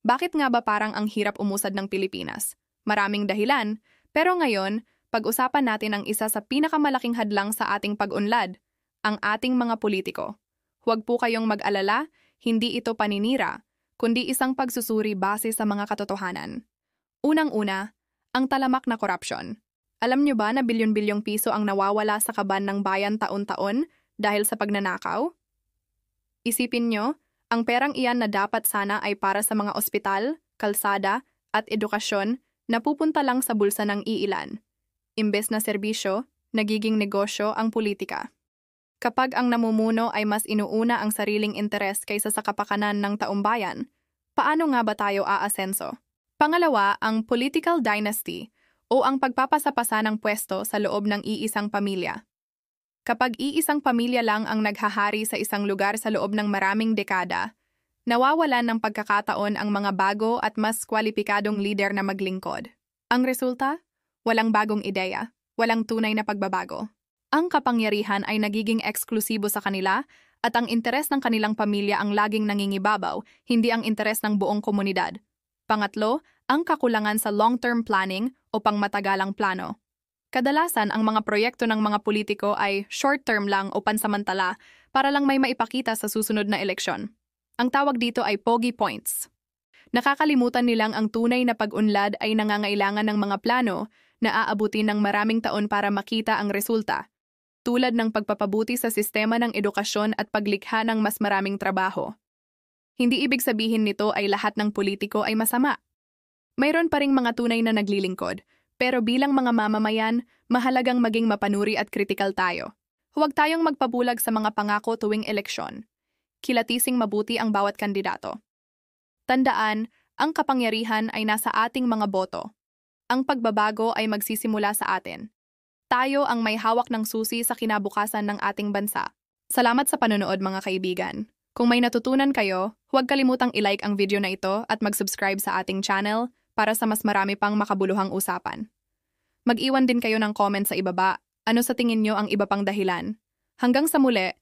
Bakit nga ba parang ang hirap umusad ng Pilipinas? Maraming dahilan, pero ngayon, pag-usapan natin ang isa sa pinakamalaking hadlang sa ating pag-unlad, ang ating mga politiko. Huwag po kayong mag-alala, hindi ito paninira, kundi isang pagsusuri base sa mga katotohanan. Unang-una, ang talamak na korupsyon. Alam niyo ba na bilyon-bilyong piso ang nawawala sa kaban ng bayan taon-taon dahil sa pagnanakaw? Isipin niyo, ang perang iyan na dapat sana ay para sa mga ospital, kalsada, at edukasyon na pupunta lang sa bulsa ng iilan. Imbes na serbisyo, nagiging negosyo ang politika. Kapag ang namumuno ay mas inuuna ang sariling interes kaysa sa kapakanan ng taumbayan, paano nga ba tayo aasenso? Pangalawa, ang political dynasty o ang pagpapasapasa ng pwesto sa loob ng iisang pamilya. Kapag iisang pamilya lang ang naghahari sa isang lugar sa loob ng maraming dekada, nawawalan ng pagkakataon ang mga bago at mas kwalipikadong lider na maglingkod. Ang resulta? Walang bagong ideya, walang tunay na pagbabago. Ang kapangyarihan ay nagiging eksklusibo sa kanila at ang interes ng kanilang pamilya ang laging nangingibabaw, hindi ang interes ng buong komunidad. Pangatlo, ang kakulangan sa long-term planning o pangmatagalang plano. Kadalasan, ang mga proyekto ng mga politiko ay short-term lang o pansamantala para lang may maipakita sa susunod na eleksyon. Ang tawag dito ay pogi points. Nakakalimutan nilang ang tunay na pag-unlad ay nangangailangan ng mga plano na aabutin ng maraming taon para makita ang resulta, tulad ng pagpapabuti sa sistema ng edukasyon at paglikha ng mas maraming trabaho. Hindi ibig sabihin nito ay lahat ng politiko ay masama. Mayroon pa ring mga tunay na naglilingkod, pero bilang mga mamamayan, mahalagang maging mapanuri at kritikal tayo. Huwag tayong magpabulag sa mga pangako tuwing eleksyon. Kilatising mabuti ang bawat kandidato. Tandaan, ang kapangyarihan ay nasa ating mga boto. Ang pagbabago ay magsisimula sa atin. Tayo ang may hawak ng susi sa kinabukasan ng ating bansa. Salamat sa panonood mga kaibigan. Kung may natutunan kayo, huwag kalimutang i-like ang video na ito at mag-subscribe sa ating channel para sa mas marami pang makabuluhang usapan. Mag-iwan din kayo ng comment sa ibaba, ano sa tingin nyo ang iba pang dahilan. Hanggang sa muli,